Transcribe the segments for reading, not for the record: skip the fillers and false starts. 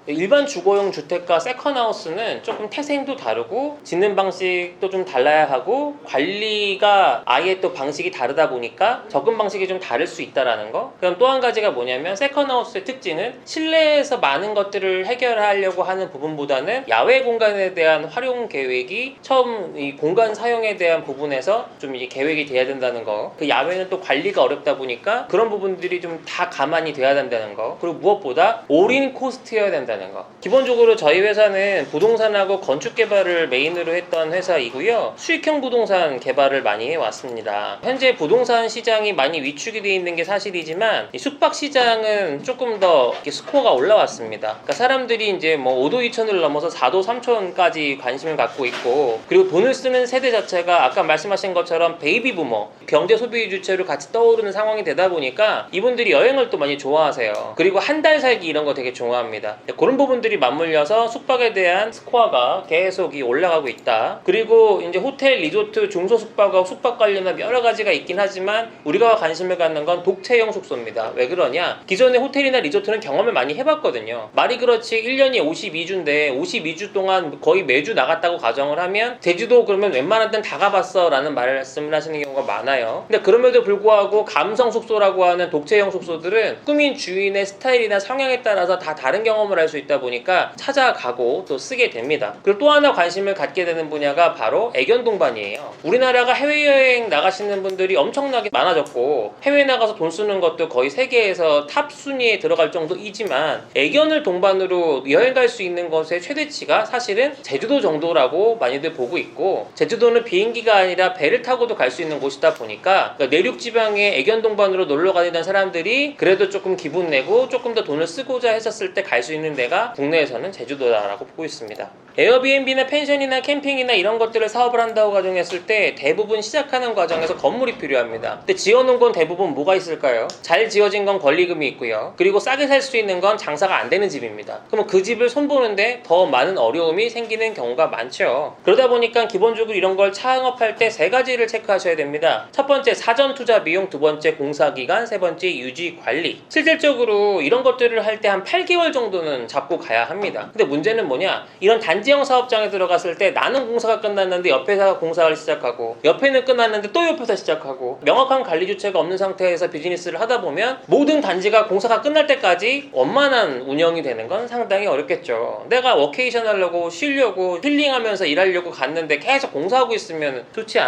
일반 주거용 주택과 세컨하우스는 조금 태생도 다르고 짓는 방식도 좀 달라야 하고 관리가 아예 또 방식이 다르다 보니까 접근 방식이 좀 다를 수 있다라는 거. 그럼 또 한 가지가 뭐냐면 세컨하우스의 특징은 실내에서 많은 것들을 해결하려고 하는 부분보다는 야외 공간에 대한 활용 계획이 처음 이 공간 사용에 대한 부분에서 좀 이제 계획이 돼야 된다는 거. 그 야외는 또 관리가 어렵다 보니까 그런 부분들이 좀 다 가만히 돼야 된다는 거. 그리고 무엇보다 올인 코스트여야 된다는 거. 기본적으로 저희 회사는 부동산하고 건축 개발을 메인으로 했던 회사이고요. 수익형 부동산 개발을 많이 해왔습니다. 현재 부동산 시장이 많이 위축이 되어 있는 게 사실이지만 이 숙박 시장은 조금 더 스코어가 올라왔습니다. 그러니까 사람들이 이제 뭐 5도 2천을 넘어서 4도 3천까지 관심을 갖고 있고, 그리고 돈을 쓰는 세대 자체가 아까 말씀하신 것처럼 베이비 부머, 경제 소비 주체로 같이 떠오르는 상황이 되다 보니까 이분들이 여행을 또 많이 좋아하세요. 그리고 한 달 살기 이런 거 되게 좋아합니다. 그런 부분들이 맞물려서 숙박에 대한 스코어가 계속 올라가고 있다. 그리고 이제 호텔, 리조트, 중소숙박하고 숙박 관련한 여러 가지가 있긴 하지만 우리가 관심을 갖는 건 독채형 숙소입니다. 왜 그러냐? 기존의 호텔이나 리조트는 경험을 많이 해봤거든요. 말이 그렇지 1년이 52주인데 52주 동안 거의 매주 나갔다고 가정을 하면 제주도 그러면 웬만한 데는 다 가봤어 라는 말씀을 하시는 경우가 많아요. 근데 그럼에도 불구하고 감성 숙소라고 하는 독채형 숙소들은 꾸민 주인의 스타일이나 성향에 따라서 다 다른 경험을 할 수 있다 보니까 찾아가고 또 쓰게 됩니다. 그리고 또 하나 관심을 갖게 되는 분야가 바로 애견 동반이에요. 우리나라가 해외여행 나가시는 분들이 엄청나게 많아졌고 해외 나가서 돈 쓰는 것도 거의 세계에서 탑 순위에 들어갈 정도이지만 애견을 동반으로 여행 갈 수 있는 것의 최대치가 사실은 제주도 정도라고 많이들 보고 있고, 제주도는 비행기가 아니라 배를 타고도 갈 수 있는 곳이다 보니까 그러니까 내륙 지방에 애견 동반으로 놀러 가는 사람들이 그래도 조금 기분 내고 조금 더 돈을 쓰고자 했었을 때 갈 수 있는 데가 국내에서는 제주도다라고 보고 있습니다. 에어비앤비나 펜션이나 캠핑이나 이런 것들을 사업을 한다고 가정했을 때 대부분 시작하는 과정에서 건물이 필요합니다. 근데 지어놓은 건 대부분 뭐가 있을까요? 잘 지어진 건 권리금이 있고요. 그리고 싸게 살 수 있는 건 장사가 안 되는 집입니다. 그러면 그 집을 손보는데 더 많은 어려움이 생기는 경우가 많죠. 그러다 보니까 기본적으로 이런 걸 창업할 때 세 가지를 체크하셔야 됩니다. 첫 번째, 사전 투자 비용. 두 번째, 공사 기간. 세 번째, 유지 관리. 실질적으로 이런 것들을 할 때 한 8개월 정도는 잡고 가야 합니다. 근데 문제는 뭐냐? 이런 단지형 사업장에 들어갔을 때 나는 공사가 끝났는데 옆 회사가 공사를 시작하고, 옆에는 끝났는데 또 옆에서 시작하고, 명확한 관리 주체가 없는 상태에서 비즈니스를 하다 보면 모든 단지가 공사가 끝날 때까지 원만한 운영이 되는 건 상당히 어렵겠죠. 내가 워케이션 하려고 쉬려고 힐링하면서 일하려고 갔는데 계속 공사하고 있으면 좋지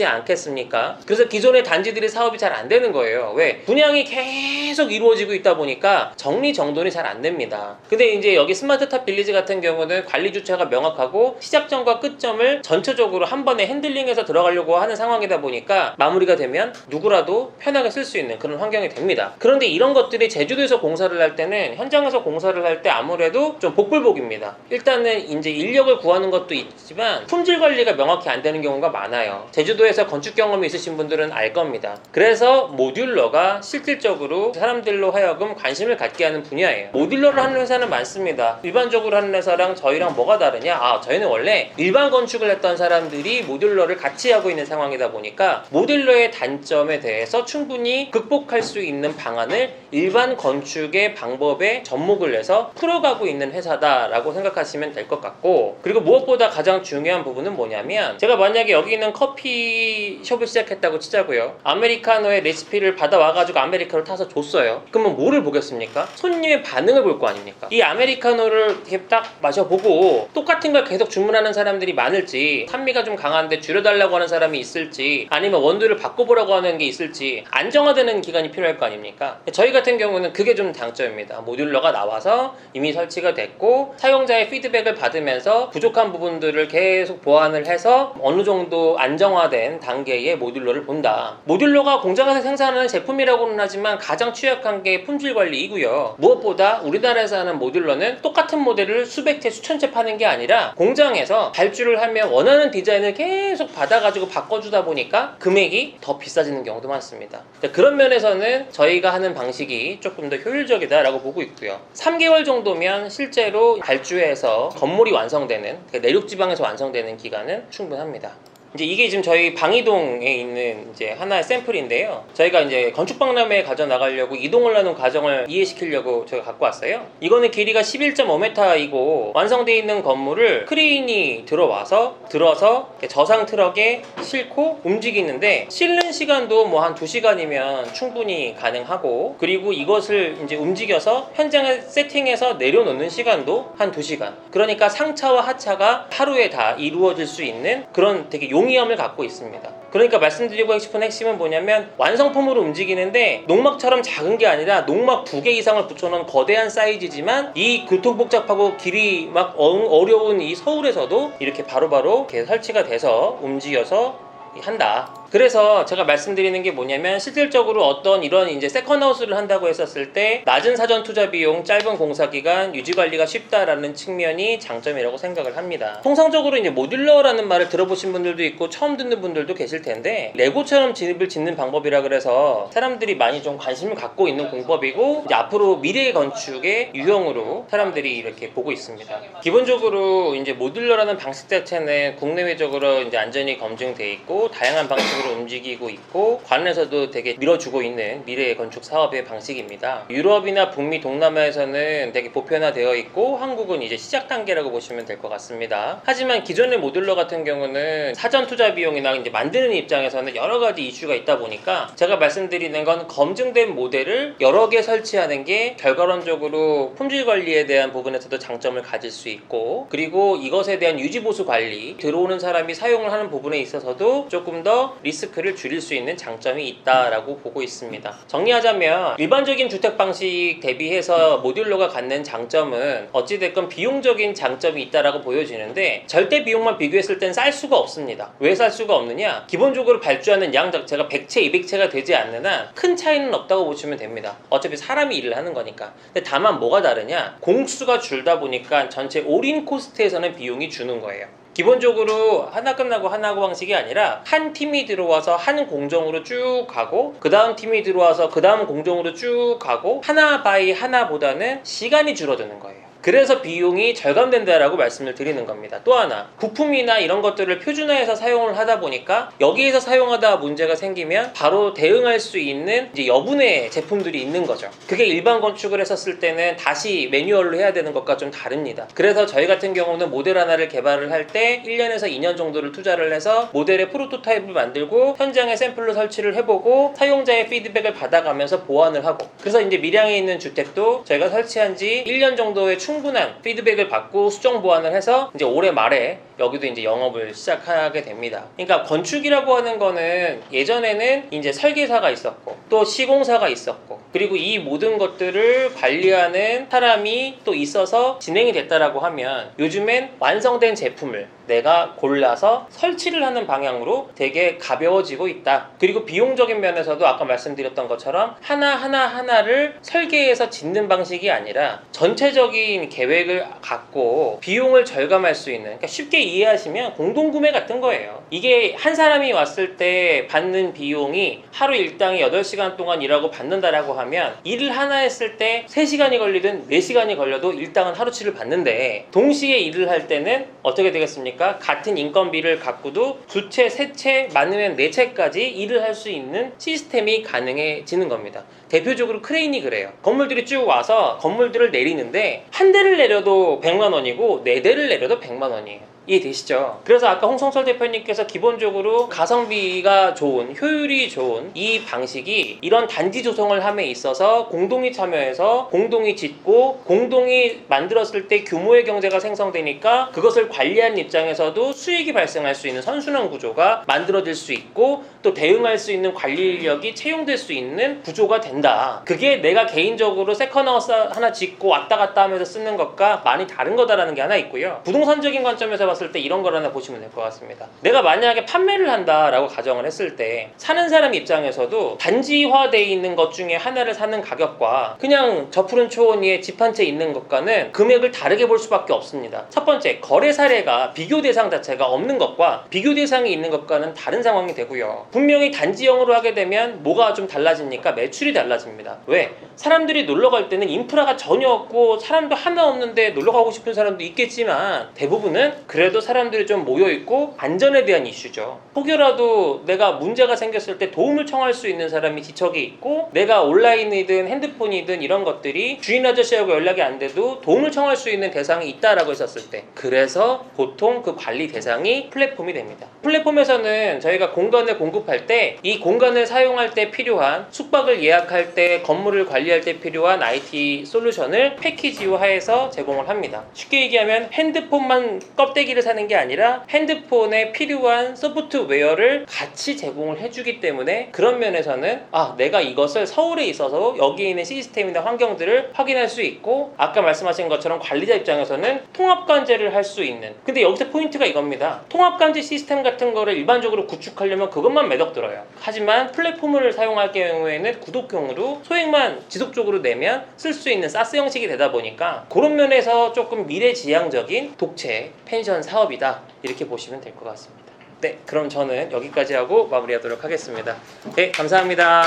않겠습니까? 그래서 기존의 단지들이 사업이 잘 안 되는 거예요. 왜? 분양이 계속 이루어지고 있다 보니까 정리정돈이 잘 안 됩니다. 근데 이제 여기 스마트탑 빌리지 같은 경우는 관리 주체가 명확하고 시작점과 끝점을 전체적으로 한 번에 핸들링해서 들어가려고 하는 상황이다 보니까 마무리가 되면 누구라도 편하게 쓸 수 있는 그런 환경이 됩니다. 그런데 이런 것들이 제주도에서 공사를 할 때는, 현장에서 공사를 할 때 아무래도 좀 복불복입니다. 일단은 이제 인력을 구하는 것도 있지만 품질 관리가 명확히 안 되는 경우가 많아요. 제주도에서 건축 경험이 있으신 분들은 알 겁니다. 그래서 모듈러가 실질적으로 사람들로 하여금 관심을 갖게 하는 분야예요. 모듈러를 하는 회사는 많습니다. 일반적으로 하는 회사랑 저희랑 뭐가 다르냐? 저희는 원래 일반 건축을 했던 사람들이 모듈러를 같이 하고 있는 상황이다 보니까 모듈러의 단점에 대해서 충분히 극복할 수 있는 방안을 일반 건축의 방법에 접목을 해서 풀어가고 있는 회사다라고 생각하시면 될 것 같고, 그리고 무엇보다 가장 중요한 부분은 뭐냐면, 제가 만약에 여기 있는 커피숍을 시작했다고 치자고요. 아메리카노의 레시피를 받아와가지고 아메리카노를 타서 줬어요. 그러면 뭐를 보겠습니까? 손님의 반응을 볼 거 아닙니까? 이 아메리카노를 이렇게 딱 마셔보고 똑같은 걸 계속 주문하는 사람들이 많을지, 산미가 좀 강한데 줄여달라고 하는 사람이 있을지, 아니면 원두를 바꿔보라고 하는 게 있을지 안정화되는 기간이 필요할 거 아닙니까? 저희 같은 경우는 그게 좀 장점입니다. 모듈러가 나와서 이미 설치가 됐고 사용자의 피드백을 받으면서 부족한 부분들을 계속 보완을 해서 어느 정도 안정화된 단계의 모듈러를 본다. 모듈러가 공장에서 생산하는 제품이라고는 하지만 가장 취약한 게 품질 관리이고요. 무엇보다 우리나라에서 하는 모듈러는 똑같은 모델을 수백 채 수천 채 파는 게 아니라 공장에서 발주를 하면 원하는 디자인을 계속 받아가지고 바꿔주다 보니까 금액이 더 비싸지는 경우도 많습니다. 그런 면에서는 저희가 하는 방식이 조금 더 효율적이다라고 보고 있고요. 3개월 정도면 실제로 발주해서 건물이 완성되는, 내륙지방에서 완성되는 기간은 충분합니다. 이제 이게 지금 저희 방이동에 있는 이제 하나의 샘플인데요. 저희가 이제 건축박람회에 가져 나가려고 이동을 하는 과정을 이해시키려고 제가 갖고 왔어요. 이거는 길이가 11.5m이고 완성되어 있는 건물을 크레인이 들어서 저상 트럭에 싣고 움직이는데 싣는 시간도 뭐 한 2시간이면 충분히 가능하고, 그리고 이것을 이제 움직여서 현장에 세팅해서 내려놓는 시간도 한 2시간. 그러니까 상차와 하차가 하루에 다 이루어질 수 있는 그런 되게 용이함을 갖고 있습니다. 그러니까 말씀드리고 싶은 핵심은 뭐냐면 완성품으로 움직이는데 농막처럼 작은 게 아니라 농막 2개 이상을 붙여놓은 거대한 사이즈지만 이 교통복잡하고 길이 막 어려운 이 서울에서도 이렇게 바로바로 이렇게 설치가 돼서 움직여서 한다. 그래서 제가 말씀드리는 게 뭐냐면 실질적으로 어떤 이런 이제 세컨하우스를 한다고 했었을 때 낮은 사전 투자 비용, 짧은 공사 기간, 유지 관리가 쉽다라는 측면이 장점이라고 생각을 합니다. 통상적으로 이제 모듈러라는 말을 들어보신 분들도 있고 처음 듣는 분들도 계실 텐데, 레고처럼 집을 짓는 방법이라 그래서 사람들이 많이 좀 관심을 갖고 있는 공법이고, 이제 앞으로 미래 건축의 유형으로 사람들이 이렇게 보고 있습니다. 기본적으로 이제 모듈러라는 방식 자체는 국내외적으로 이제 안전이 검증돼 있고 다양한 방식으로 움직이고 있고 관련해서도 되게 밀어주고 있는 미래의 건축 사업의 방식입니다. 유럽이나 북미, 동남아에서는 되게 보편화되어 있고 한국은 이제 시작 단계라고 보시면 될 것 같습니다. 하지만 기존의 모듈러 같은 경우는 사전 투자 비용이나 이제 만드는 입장에서는 여러 가지 이슈가 있다 보니까 제가 말씀드리는 건 검증된 모델을 여러 개 설치하는 게 결과론적으로 품질 관리에 대한 부분에서도 장점을 가질 수 있고, 그리고 이것에 대한 유지 보수 관리, 들어오는 사람이 사용을 하는 부분에 있어서도 조금 더 리스크를 줄일 수 있는 장점이 있다라고 보고 있습니다. 정리하자면 일반적인 주택 방식 대비해서 모듈러가 갖는 장점은 어찌됐건 비용적인 장점이 있다라고 보여지는데 절대 비용만 비교했을 땐 쌀 수가 없습니다. 왜 쌀 수가 없느냐? 기본적으로 발주하는 양 자체가 100채, 200채가 되지 않는 한 큰 차이는 없다고 보시면 됩니다. 어차피 사람이 일을 하는 거니까. 근데 다만 뭐가 다르냐? 공수가 줄다 보니까 전체 올인 코스트에서는 비용이 주는 거예요. 기본적으로 하나 끝나고 하나 하고 방식이 아니라 한 팀이 들어와서 한 공정으로 쭉 가고 그 다음 팀이 들어와서 그 다음 공정으로 쭉 가고 하나 바이 하나보다는 시간이 줄어드는 거예요. 그래서 비용이 절감된다라고 말씀을 드리는 겁니다. 또 하나, 부품이나 이런 것들을 표준화해서 사용을 하다 보니까 여기에서 사용하다 문제가 생기면 바로 대응할 수 있는 이제 여분의 제품들이 있는 거죠. 그게 일반 건축을 했었을 때는 다시 매뉴얼로 해야 되는 것과 좀 다릅니다. 그래서 저희 같은 경우는 모델 하나를 개발을 할 때 1년에서 2년 정도를 투자를 해서 모델의 프로토타입을 만들고 현장에 샘플로 설치를 해보고 사용자의 피드백을 받아가면서 보완을 하고, 그래서 이제 밀양에 있는 주택도 저희가 설치한 지 1년 정도의 충분한 피드백을 받고 수정 보완을 해서 이제 올해 말에 여기도 이제 영업을 시작하게 됩니다. 그러니까 건축이라고 하는 거는 예전에는 이제 설계사가 있었고 또 시공사가 있었고 그리고 이 모든 것들을 관리하는 사람이 또 있어서 진행이 됐다라고 하면 요즘엔 완성된 제품을 내가 골라서 설치를 하는 방향으로 되게 가벼워지고 있다. 그리고 비용적인 면에서도 아까 말씀드렸던 것처럼 하나를 설계해서 짓는 방식이 아니라 전체적인 계획을 갖고 비용을 절감할 수 있는, 그러니까 쉽게 이해하시면 공동구매 같은 거예요. 이게 한 사람이 왔을 때 받는 비용이 하루 일당이 8시간 동안 일하고 받는다라고 하면 일을 하나 했을 때 3시간이 걸리든 4시간이 걸려도 일당은 하루치를 받는데, 동시에 일을 할 때는 어떻게 되겠습니까? 같은 인건비를 갖고도 2채, 3채, 많으면 4채까지 일을 할 수 있는 시스템이 가능해지는 겁니다. 대표적으로 크레인이 그래요. 건물들이 쭉 와서 건물들을 내리는데 한 대를 내려도 100만 원이고 4대를 내려도 100만 원이에요. 이해되시죠? 그래서 아까 홍성철 대표님께서 기본적으로 가성비가 좋은, 효율이 좋은 이 방식이 이런 단지 조성을 함에 있어서 공동이 참여해서 공동이 짓고 공동이 만들었을 때 규모의 경제가 생성되니까 그것을 관리하는 입장에서도 수익이 발생할 수 있는 선순환 구조가 만들어질 수 있고 또 대응할 수 있는 관리 인력이 채용될 수 있는 구조가 된다. 그게 내가 개인적으로 세컨하우스 하나 짓고 왔다 갔다 하면서 쓰는 것과 많이 다른 거다라는 게 하나 있고요. 부동산적인 관점에서 봤을 때 이런 걸 하나 보시면 될 것 같습니다. 내가 만약에 판매를 한다라고 가정을 했을 때 사는 사람 입장에서도 단지화되어 있는 것 중에 하나를 사는 가격과 그냥 저 푸른 초원 위에 집 한 채 있는 것과는 금액을 다르게 볼 수밖에 없습니다. 첫 번째, 거래 사례가 비교 대상 자체가 없는 것과 비교 대상이 있는 것과는 다른 상황이 되고요. 분명히 단지형으로 하게 되면 뭐가 좀 달라집니까? 매출이 달라집니다. 왜? 사람들이 놀러 갈 때는 인프라가 전혀 없고 사람도 하나 없는데 놀러 가고 싶은 사람도 있겠지만 대부분은 그래도 그래도 사람들이 좀 모여있고 안전에 대한 이슈죠. 혹여라도 내가 문제가 생겼을 때 도움을 청할 수 있는 사람이 지척에 있고, 내가 온라인이든 핸드폰이든 이런 것들이 주인 아저씨하고 연락이 안 돼도 도움을 청할 수 있는 대상이 있다라고 했었을 때, 그래서 보통 그 관리 대상이 플랫폼이 됩니다. 플랫폼에서는 저희가 공간을 공급할 때 이 공간을 사용할 때 필요한, 숙박을 예약할 때, 건물을 관리할 때 필요한 IT 솔루션을 패키지화해서 제공을 합니다. 쉽게 얘기하면 핸드폰만 껍데기를 사는 게 아니라 핸드폰에 필요한 소프트웨어를 같이 제공을 해주기 때문에, 그런 면에서는 내가 이것을 서울에 있어서 여기에 있는 시스템이나 환경들을 확인할 수 있고, 아까 말씀하신 것처럼 관리자 입장에서는 통합관제를 할 수 있는. 근데 여기서 포인트가 이겁니다. 통합관제 시스템 같은 거를 일반적으로 구축하려면 그것만 매덕들어요. 하지만 플랫폼을 사용할 경우에는 구독형으로 소액만 지속적으로 내면 쓸 수 있는 사스 형식이 되다 보니까, 그런 면에서 조금 미래지향적인 독채 펜션 사업이다, 이렇게 보시면 될 것 같습니다. 네, 그럼 저는 여기까지 하고 마무리하도록 하겠습니다. 네, 감사합니다.